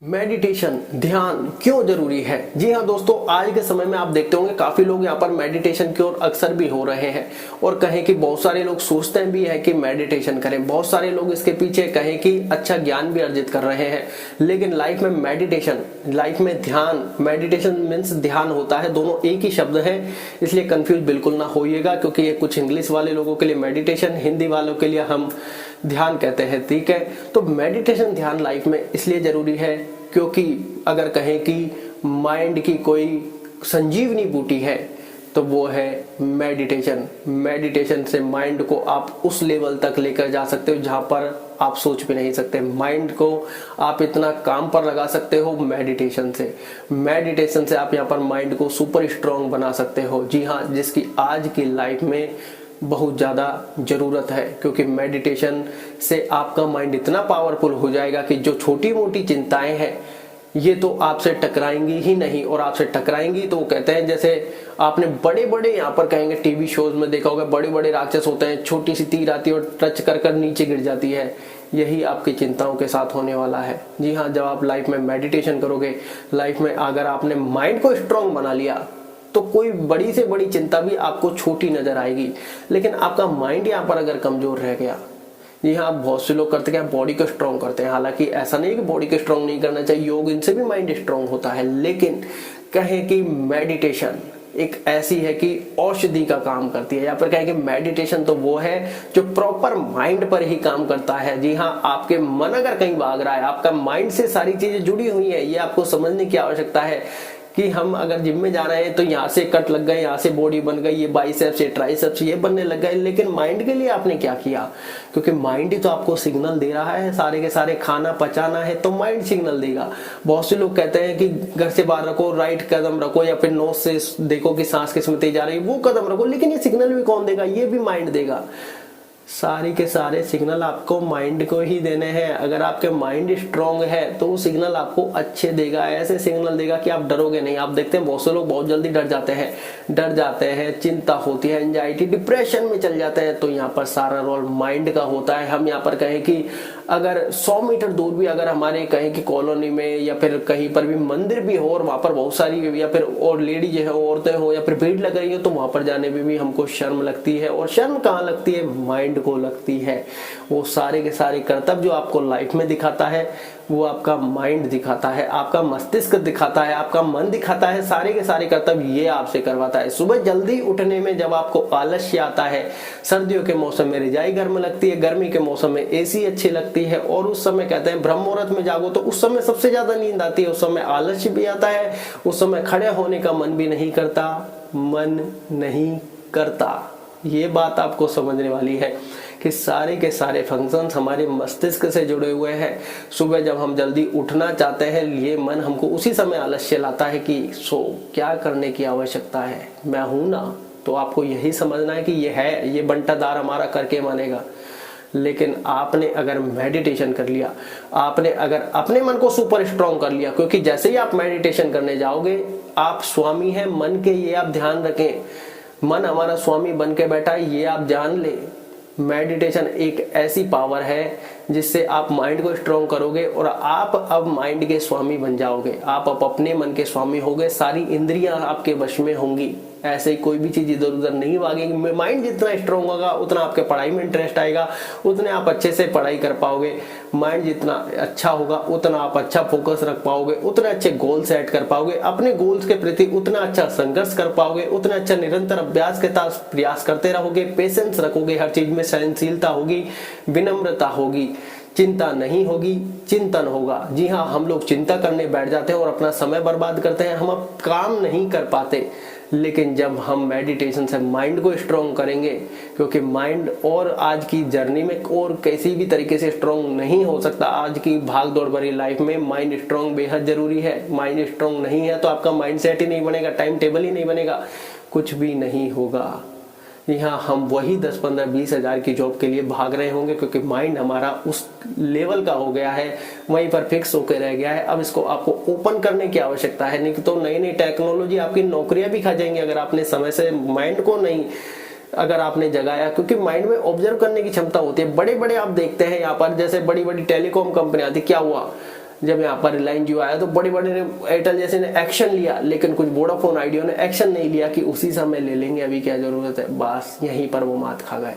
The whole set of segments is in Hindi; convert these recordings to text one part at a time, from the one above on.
मेडिटेशन ध्यान क्यों जरूरी है। जी हाँ दोस्तों, आज के समय में आप देखते होंगे काफी लोग यहाँ पर मेडिटेशन की ओर अक्सर भी हो रहे हैं और कहें कि बहुत सारे लोग सोचते भी है कि मेडिटेशन करें, बहुत सारे लोग इसके पीछे कहें कि अच्छा ज्ञान भी अर्जित कर रहे हैं। लेकिन लाइफ में मेडिटेशन, लाइफ में ध्यान, मेडिटेशन मीन्स ध्यान होता है, दोनों एक ही शब्द है, इसलिए कंफ्यूज बिल्कुल ना होइएगा क्योंकि ये कुछ इंग्लिश वाले लोगों के लिए मेडिटेशन, हिंदी वालों के लिए हम ध्यान कहते हैं। ठीक है, तो मेडिटेशन ध्यान लाइफ में इसलिए जरूरी है क्योंकि अगर कहें कि माइंड की कोई संजीवनी बूटी है तो वो है मेडिटेशन। मेडिटेशन से माइंड को आप उस लेवल तक लेकर जा सकते हो जहां पर आप सोच भी नहीं सकते। माइंड को आप इतना काम पर लगा सकते हो मेडिटेशन से। मेडिटेशन से आप यहाँ पर माइंड को सुपर स्ट्रांग बना सकते हो। जी हाँ, जिसकी आज की लाइफ में बहुत ज़्यादा ज़रूरत है क्योंकि मेडिटेशन से आपका माइंड इतना पावरफुल हो जाएगा कि जो छोटी मोटी चिंताएं हैं ये तो आपसे टकराएंगी ही नहीं, और आपसे टकराएंगी तो वो कहते हैं, जैसे आपने बड़े बड़े यहाँ पर कहेंगे टीवी शोज में देखा होगा, बड़े बड़े राक्षस होते हैं, छोटी सी तीर आती है और टच कर कर नीचे गिर जाती है। यही आपकी चिंताओं के साथ होने वाला है। जी हाँ, जब आप लाइफ में मेडिटेशन करोगे, लाइफ में अगर आपने माइंड को स्ट्रांग बना लिया तो कोई बड़ी से बड़ी चिंता भी आपको छोटी नजर आएगी। लेकिन आपका माइंड यहाँ पर अगर कमजोर रह गया, जी हाँ, बहुत से लोग करते हैं बॉडी को स्ट्रांग करते हैं, हालांकि ऐसा नहीं कि बॉडी को स्ट्रांग नहीं करना चाहिए, योग इनसे भी माइंड स्ट्रांग होता है। लेकिन कहें कि मेडिटेशन एक ऐसी है कि औषधि का काम करती है, या फिर कहें कि मेडिटेशन तो वो है जो प्रॉपर माइंड पर ही काम करता है। जी हाँ, आपके मन अगर कहीं भाग रहा है, आपका माइंड से सारी चीजें जुड़ी हुई है, ये आपको समझने की आवश्यकता है कि हम अगर जिम में जा रहे हैं तो यहाँ से कट लग गए, यहाँ से बॉडी बन गई, ये बाइसेप्स, ये ट्राइसेप्स, ये बनने लग गए। लेकिन माइंड के लिए आपने क्या किया? क्योंकि माइंड ही तो आपको सिग्नल दे रहा है, सारे के सारे खाना पचाना है तो माइंड सिग्नल देगा। बहुत से लोग कहते हैं कि घर से बाहर रखो, राइट कदम रखो, या फिर नोज से देखो कि सांस किसमें तेज आ रही है, वो कदम रखो। लेकिन ये सिग्नल भी कौन देगा? ये भी माइंड देगा। सारे के सारे सिग्नल आपको माइंड को ही देने हैं। अगर आपके माइंड स्ट्रांग है तो वो सिग्नल आपको अच्छे देगा, ऐसे सिग्नल देगा कि आप डरोगे नहीं। आप देखते हैं बहुत से लोग बहुत जल्दी डर जाते हैं, चिंता होती है, एंजाइटी, डिप्रेशन में चल जाते हैं। तो यहाँ पर सारा रोल माइंड का होता है। हम यहाँ पर कहें कि अगर 100 मीटर दूर भी अगर हमारे कहें कि कॉलोनी में या फिर कहीं पर भी मंदिर भी हो और वहां पर बहुत सारी या फिर और लेडीज है, औरतें हो, या फिर भीड़ लग रही है, तो वहां पर जाने में भी हमको शर्म लगती है। और शर्म कहाँ लगती है? माइंड को लगती है। वो सारे के सारे कर्तव्य जो आपको लाइफ में दिखाता है वो आपका माइंड दिखाता है, आपका मस्तिष्क दिखाता है, आपका मन दिखाता है। सारे के सारे कर्तव्य ये आपसे करवाता है। सुबह जल्दी उठने में जब आपको आलस्य आता है, सर्दियों के मौसम में रजाई गर्म लगती है, गर्मी के मौसम में एसी अच्छी लगती है, और उस समय कहते हैं ब्रह्म मुहूर्त में जागो तो उस समय सबसे ज्यादा नींद आती है, उस समय आलस्य भी आता है, उस समय खड़े होने का मन भी नहीं करता, मन नहीं करता। ये बात आपको समझने वाली है कि सारे के सारे फंक्शंस हमारे मस्तिष्क से जुड़े हुए हैं। सुबह जब हम जल्दी उठना चाहते हैं, ये मन हमको उसी समय आलस्य लाता है कि सो क्या करने की आवश्यकता है, मैं हूं ना। तो आपको यही समझना है कि ये है, ये बंटादार हमारा करके मानेगा। लेकिन आपने अगर मेडिटेशन कर लिया, आपने अगर अपने मन को सुपर स्ट्रांग कर लिया, क्योंकि जैसे ही आप मेडिटेशन करने जाओगे आप स्वामी हैं मन के, ये आप ध्यान रखें। मन हमारा स्वामी बन के बैठा है, ये आप जान ले। मेडिटेशन एक ऐसी पावर है जिससे आप माइंड को स्ट्रांग करोगे और आप अब माइंड के स्वामी बन जाओगे। आप अब अपने मन के स्वामी होगे, सारी इंद्रियां आपके वश में होंगी, ऐसे कोई भी चीज इधर उधर नहीं भागेगी। माइंड जितना स्ट्रांग होगा उतना आपके पढ़ाई में इंटरेस्ट आएगा, उतने आप अच्छे से पढ़ाई कर पाओगे। माइंड जितना अच्छा होगा उतना आप अच्छा फोकस रख पाओगे, उतने अच्छे गोल सेट कर पाओगे, अपने गोल्स के प्रति उतना अच्छा संघर्ष कर पाओगे, उतना अच्छा निरंतर अभ्यास के साथ प्रयास करते रहोगे, पेशेंस रखोगे, हर चीज में सहनशीलता होगी, विनम्रता होगी, चिंता नहीं होगी, चिंतन होगा। जी हाँ, हम लोग चिंता करने बैठ जाते हैं और अपना समय बर्बाद करते हैं, हम अब काम नहीं कर पाते। लेकिन जब हम मेडिटेशन से माइंड को स्ट्रांग करेंगे, क्योंकि माइंड और आज की जर्नी में और किसी भी तरीके से स्ट्रांग नहीं हो सकता। आज की भाग दौड़ भरी लाइफ में माइंड स्ट्रांग बेहद जरूरी है। माइंड स्ट्रांग नहीं है तो आपका माइंड सेट ही नहीं बनेगा, टाइम टेबल ही नहीं बनेगा, कुछ भी नहीं होगा। जी हाँ, हम वही 10, 15, 20 हजार की जॉब के लिए भाग रहे होंगे क्योंकि माइंड हमारा उस लेवल का हो गया है, वहीं पर फिक्स होकर रह गया है। अब इसको आपको ओपन करने की आवश्यकता है, नहीं तो नई नई टेक्नोलॉजी आपकी नौकरियां भी खा जाएंगी अगर आपने समय से माइंड को नहीं अगर आपने जगाया। क्योंकि माइंड में ऑब्जर्व करने की क्षमता होती है। बड़े बड़े आप देखते हैं यहाँ पर, जैसे बड़ी बड़ी टेलीकॉम कंपनियां थी, क्या हुआ, जब यहाँ पर रिलायंस जियो आया तो बड़े बड़े ने, एयरटेल जैसे ने एक्शन लिया, लेकिन कुछ वोडाफोन आइडिया ने एक्शन नहीं लिया कि उसी समय ले लेंगे, अभी क्या जरूरत है, बस यहीं पर वो मात खा गए।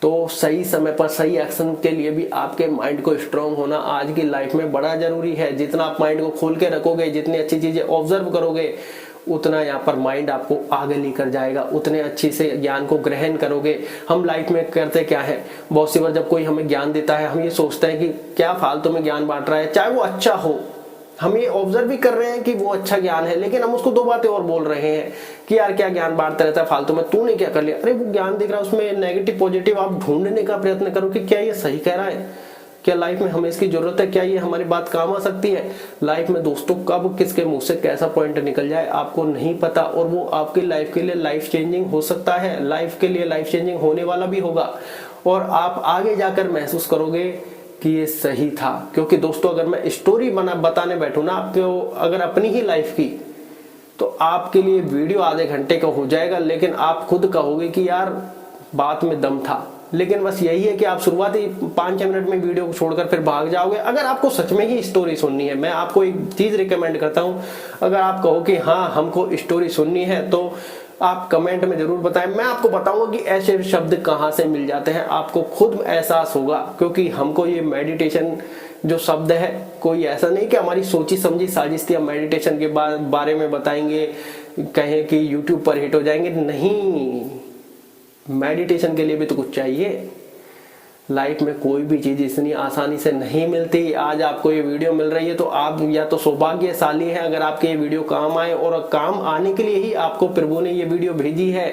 तो सही समय पर सही एक्शन के लिए भी आपके माइंड को स्ट्रांग होना आज की लाइफ में बड़ा जरूरी है। जितना आप माइंड को खोल के रखोगे, जितनी अच्छी चीजें ऑब्जर्व करोगे, उतना यहाँ पर माइंड आपको आगे लेकर जाएगा, उतने अच्छे से ज्ञान को ग्रहण करोगे। हम लाइफ में करते क्या है, बहुत सी बार जब कोई हमें ज्ञान देता है हम ये सोचते हैं कि क्या फालतू में ज्ञान बांट रहा है, चाहे वो अच्छा हो, हम ये ऑब्जर्व भी कर रहे हैं कि वो अच्छा ज्ञान है, लेकिन हम उसको दो बातें और बोल रहे हैं कि यार क्या ज्ञान बांटता रहता है फालतू में, तूने क्या कर लिया। अरे वो ज्ञान दिख रहा है, उसमें नेगेटिव पॉजिटिव आप ढूंढने का प्रयत्न करो कि क्या ये सही कह रहा है, क्या लाइफ में हमें इसकी जरूरत है, क्या ये हमारी बात काम आ सकती है। लाइफ में दोस्तों कब किसके मुंह से कैसा पॉइंट निकल जाए आपको नहीं पता, और वो आपकी लाइफ के लिए लाइफ चेंजिंग हो सकता है, लाइफ के लिए लाइफ चेंजिंग होने वाला भी होगा, और आप आगे जाकर महसूस करोगे कि ये सही था। क्योंकि दोस्तों अगर मैं स्टोरी बताने बैठूं ना आपको, अगर अपनी ही लाइफ की, तो आपके लिए वीडियो आधे घंटे का हो जाएगा, लेकिन आप खुद कहोगे कि यार बात में दम था। लेकिन बस यही है कि आप शुरुआती 5-6 मिनट में वीडियो को छोड़कर फिर भाग जाओगे। अगर आपको सच में ही स्टोरी सुननी है, मैं आपको एक चीज रिकमेंड करता हूं, अगर आप कहो कि हाँ हमको स्टोरी सुननी है तो आप कमेंट में जरूर बताएं। मैं आपको बताऊंगा कि ऐसे शब्द कहां से मिल जाते हैं, आपको खुद एहसास होगा। क्योंकि हमको ये मेडिटेशन जो शब्द है, कोई ऐसा नहीं कि हमारी सोची समझी साजिश थी, हम मेडिटेशन के बारे में बताएंगे, कहें कि यूट्यूब पर हिट हो जाएंगे, नहीं। मेडिटेशन के लिए भी तो कुछ चाहिए। लाइफ में कोई भी चीज इतनी आसानी से नहीं मिलती। आज आपको ये वीडियो मिल रही है तो आप या तो सौभाग्यशाली हैं अगर आपके ये वीडियो काम आए, और काम आने के लिए ही आपको प्रभु ने ये वीडियो भेजी है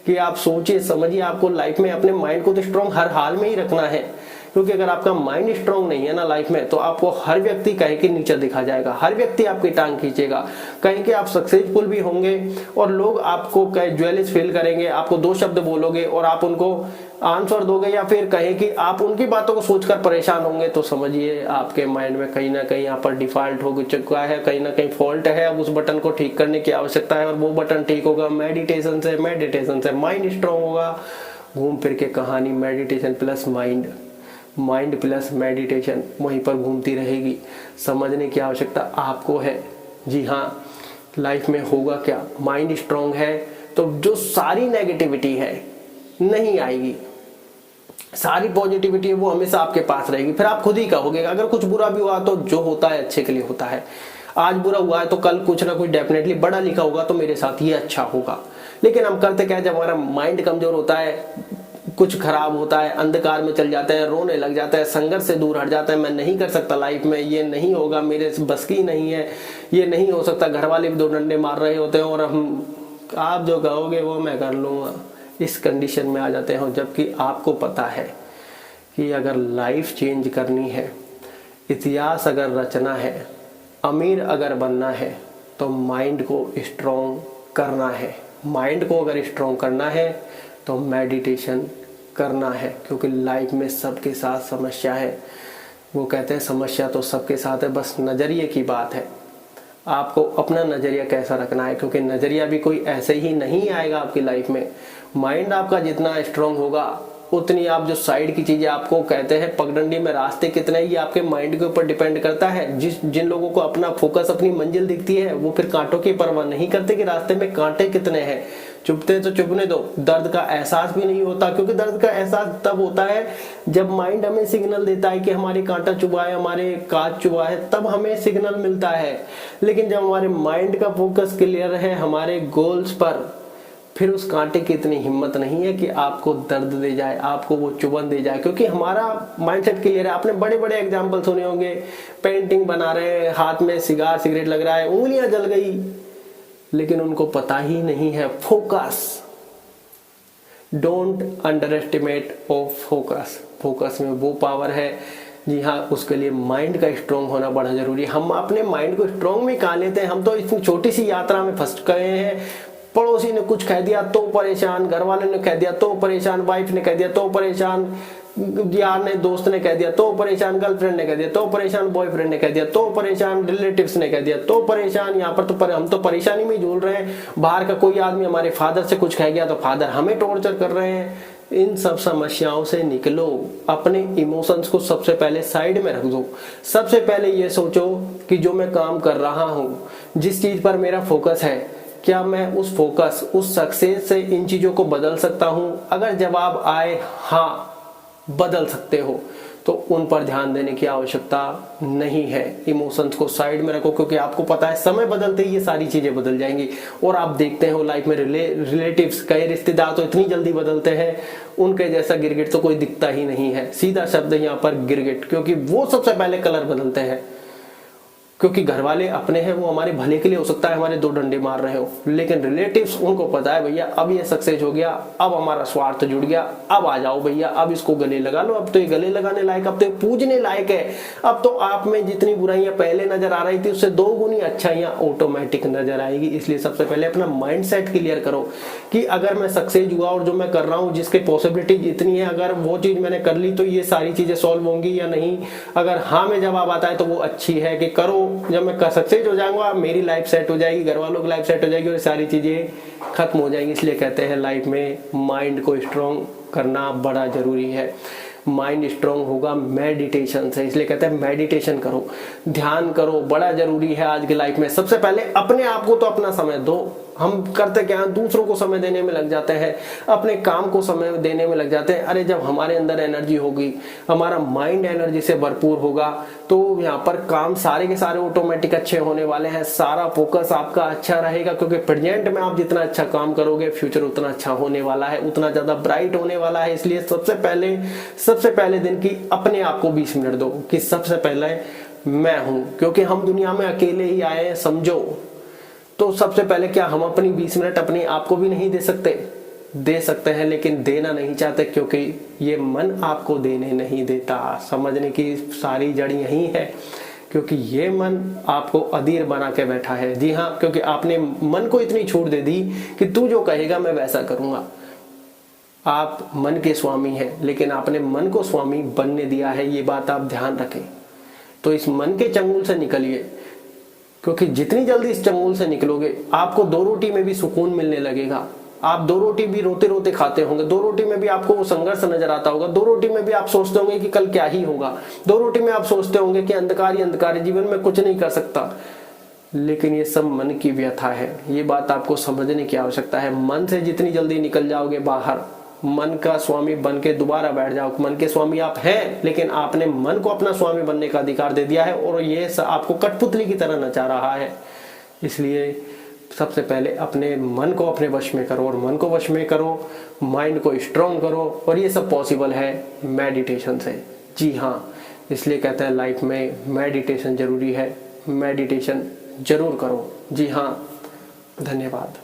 कि आप सोचिए समझिए। आपको लाइफ में अपने माइंड को तो स्ट्रांग हर हाल में ही रखना है, क्योंकि अगर आपका माइंड स्ट्रांग नहीं है ना लाइफ में, तो आपको हर व्यक्ति कहे कि नीचे दिखा जाएगा, हर व्यक्ति आपकी टांग खींचेगा, कहीं कि आप सक्सेसफुल भी होंगे और लोग आपको ज्वेलिश फील करेंगे, आपको दो शब्द बोलोगे और आप उनको आंसर दोगे, या फिर कहें कि आप उनकी बातों को सोचकर परेशान होंगे, तो समझिए आपके माइंड में कहीं ना कहीं यहाँ पर डिफॉल्ट हो चुका है, कहीं ना कहीं फॉल्ट है। अब उस बटन को ठीक करने की आवश्यकता है, और वो बटन ठीक होगा मेडिटेशन से। मेडिटेशन से माइंड स्ट्रांग होगा। घूम फिर के कहानी meditation plus mind, mind plus meditation वहीं पर घूमती रहेगी। समझने की आवश्यकता आपको है। जी हाँ, लाइफ में होगा क्या, माइंड स्ट्रांग है तो जो सारी नेगेटिविटी है नहीं आएगी, सारी पॉजिटिविटी है वो हमेशा आपके पास रहेगी। फिर आप खुद ही कहोगे अगर कुछ बुरा भी हुआ तो जो होता है अच्छे के लिए होता है। आज बुरा हुआ है तो कल कुछ ना कुछ डेफिनेटली बड़ा लिखा होगा तो मेरे साथ ये अच्छा होगा। लेकिन हम करते क्या है, जब हमारा माइंड कमजोर होता है, कुछ खराब होता है, अंधकार में चल जाते हैं, रोने लग जाता है, संघर्ष से दूर हट जाता है, मैं नहीं कर सकता लाइफ में, ये नहीं होगा, मेरे बस की नहीं है, ये नहीं हो सकता, घर वाले भी दो डंडे मार रहे होते हैं और हम आप जो कहोगे वो मैं कर लूंगा, इस कंडीशन में आ जाते हैं। जबकि आपको पता है कि अगर लाइफ चेंज करनी है, इतिहास अगर रचना है, अमीर अगर बनना है, तो माइंड को स्ट्रॉन्ग करना है। माइंड को अगर स्ट्रॉन्ग करना है तो मेडिटेशन करना है, क्योंकि लाइफ में सबके साथ समस्या है। वो कहते हैं समस्या तो सबके साथ है, बस नज़रिए की बात है। आपको अपना नज़रिया कैसा रखना है, क्योंकि नज़रिया भी कोई ऐसे ही नहीं आएगा आपकी लाइफ में। माइंड आपका जितना स्ट्रांग होगा उतनी आप जो साइड की चीजें आपको कहते हैं पगडंडी में रास्ते कितने, ये आपके माइंड के ऊपर डिपेंड करता है। जिन लोगों को अपना फोकस, अपनी मंजिल दिखती है, वो फिर कांटों की परवाह नहीं करते कि रास्ते में कांटे कितने हैं। चुभते तो चुभने दो, दर्द का एहसास भी नहीं होता, क्योंकि दर्द का एहसास तब होता है जब माइंड हमें सिग्नल देता है कि हमारे कांटा चुभा है, हमारे कांच चुभा है, तब हमें सिग्नल मिलता है। लेकिन जब हमारे माइंड का फोकस क्लियर है हमारे गोल्स पर, फिर उस कांटे की इतनी हिम्मत नहीं है कि आपको दर्द दे जाए, आपको वो चुभन दे जाए, क्योंकि हमारा माइंडसेट क्लियर है। आपने बड़े बड़े एग्जाम्पल सुने होंगे, पेंटिंग बना रहे हैं, हाथ में सिगरेट लग रहा है, उंगलियां जल गई, लेकिन उनको पता ही नहीं है focus. Don't under estimate of focus. Focus में वो पावर है। जी हाँ, उसके लिए माइंड का स्ट्रांग होना बड़ा जरूरी है। हम अपने माइंड को स्ट्रांग में कहाँ लेते हैं, हम तो इतनी छोटी सी यात्रा में फंस गए हैं। पड़ोसी ने कुछ कह दिया तो परेशान, घर वाले ने कह दिया तो परेशान, वाइफ ने कह दिया तो परेशान, यार ने, दोस्त ने कह दिया तो परेशान, गर्लफ्रेंड ने कह दिया तो परेशान, बॉयफ्रेंड ने कह दिया तो परेशान, रिलेटिव्स ने कह दिया तो परेशान। यहाँ पर तो हम तो परेशानी में झूल रहे हैं। बाहर का कोई आदमी हमारे फादर से कुछ कह गया तो फादर हमें टॉर्चर कर रहे हैं। इन सब समस्याओं से निकलो। अपने इमोशंस को सबसे पहले साइड में रख दो। सबसे पहले ये सोचो कि जो मैं काम कर रहा हूँ, जिस चीज पर मेरा फोकस है, क्या मैं उस फोकस, उस सक्सेस से इन चीजों को बदल सकता हूँ? अगर जवाब आए हाँ बदल सकते हो, तो उन पर ध्यान देने की आवश्यकता नहीं है। इमोशंस को साइड में रखो, क्योंकि आपको पता है समय बदलते ही ये सारी चीजें बदल जाएंगी। और आप देखते हो लाइफ में रिलेटिव्स, कई रिश्तेदार तो इतनी जल्दी बदलते हैं, उनके जैसा गिरगिट तो कोई दिखता ही नहीं है। सीधा शब्द यहाँ पर गिरगिट, क्योंकि वो सबसे पहले कलर बदलते हैं। क्योंकि घर वाले अपने हैं, वो हमारे भले के लिए हो सकता है हमारे दो डंडे मार रहे हो, लेकिन रिलेटिव्स, उनको पता है भैया अब ये सक्सेस हो गया, अब हमारा स्वार्थ जुड़ गया, अब आ जाओ भैया, अब इसको गले लगा लो, अब तो ये गले लगाने लायक, अब तो ये पूजने लायक है, अब तो आप में जितनी बुराइयां पहले नजर आ रही थी उससे 2 गुनी अच्छाइयां ऑटोमेटिक नजर आएगी। इसलिए सबसे पहले अपना माइंड सेट क्लियर करो कि अगर मैं सक्सेस हुआ और जो मैं कर रहा हूँ जिसकी पॉसिबिलिटी इतनी है, अगर वो चीज मैंने कर ली तो ये सारी चीजें सॉल्व होंगी या नहीं। अगर हाँ में जवाब आता है तो वो अच्छी है कि करो, जब मैं सक्सेस हो जाऊंगा मेरी लाइफ सेट हो जाएगी, घर वालों की लाइफ सेट हो जाएगी और सारी चीजें खत्म हो जाएंगी। इसलिए कहते हैं लाइफ में माइंड को स्ट्रॉन्ग करना बड़ा जरूरी है। माइंड स्ट्रॉन्ग होगा मेडिटेशन से, इसलिए कहते हैं मेडिटेशन करो, ध्यान करो, बड़ा जरूरी है आज की लाइफ में। सबसे पहले अपने आप को तो अपना समय दो। हम करते क्या हैं, दूसरों को समय देने में लग जाते हैं, अपने काम को समय देने में लग जाते हैं। अरे जब हमारे अंदर एनर्जी होगी, हमारा माइंड एनर्जी से भरपूर होगा, तो यहाँ पर काम सारे के सारे ऑटोमेटिक अच्छे होने वाले हैं। सारा फोकस आपका अच्छा रहेगा, क्योंकि प्रेजेंट में आप जितना अच्छा काम करोगे फ्यूचर उतना अच्छा होने वाला है, उतना ज्यादा ब्राइट होने वाला है। इसलिए सबसे पहले दिन की अपने आप को 20 मिनट दो कि सबसे पहले मैं हूं, क्योंकि हम दुनिया में अकेले ही आए हैं समझो। तो सबसे पहले क्या हम अपनी 20 मिनट अपने आप को भी नहीं दे सकते? दे सकते हैं, लेकिन देना नहीं चाहते, क्योंकि ये मन आपको देने नहीं देता। समझने की सारी जड़ यही है, क्योंकि ये मन आपको अधीर बना के बैठा है। जी हाँ, क्योंकि आपने मन को इतनी छूट दे दी कि तू जो कहेगा मैं वैसा करूंगा। आप मन के स्वामी हैं, लेकिन आपने मन को स्वामी बनने दिया है, ये बात आप ध्यान रखें। तो इस मन के चंगुल से निकलिए, क्योंकि जितनी जल्दी इस चंगुल से निकलोगे आपको 2 रोटी में भी सुकून मिलने लगेगा। आप 2 रोटी भी रोते रोते खाते होंगे, 2 रोटी में भी आपको वो संघर्ष नजर आता होगा, 2 रोटी में भी आप सोचते होंगे कि कल क्या ही होगा, 2 रोटी में आप सोचते होंगे कि अंधकार ही अंधकार है, जीवन में कुछ नहीं कर सकता। लेकिन ये सब मन की व्यथा है, ये बात आपको समझने की आवश्यकता है। मन से जितनी जल्दी निकल जाओगे बाहर, मन का स्वामी बन के दोबारा बैठ जाओ। मन के स्वामी आप हैं, लेकिन आपने मन को अपना स्वामी बनने का अधिकार दे दिया है, और ये आपको कठपुतली की तरह नचा रहा है। इसलिए सबसे पहले अपने मन को अपने वश में करो, और मन को वश में करो, माइंड को स्ट्रॉन्ग करो, और ये सब पॉसिबल है मेडिटेशन से। जी हाँ, इसलिए कहते हैं लाइफ में मेडिटेशन जरूरी है, मेडिटेशन जरूर करो। जी हाँ, धन्यवाद।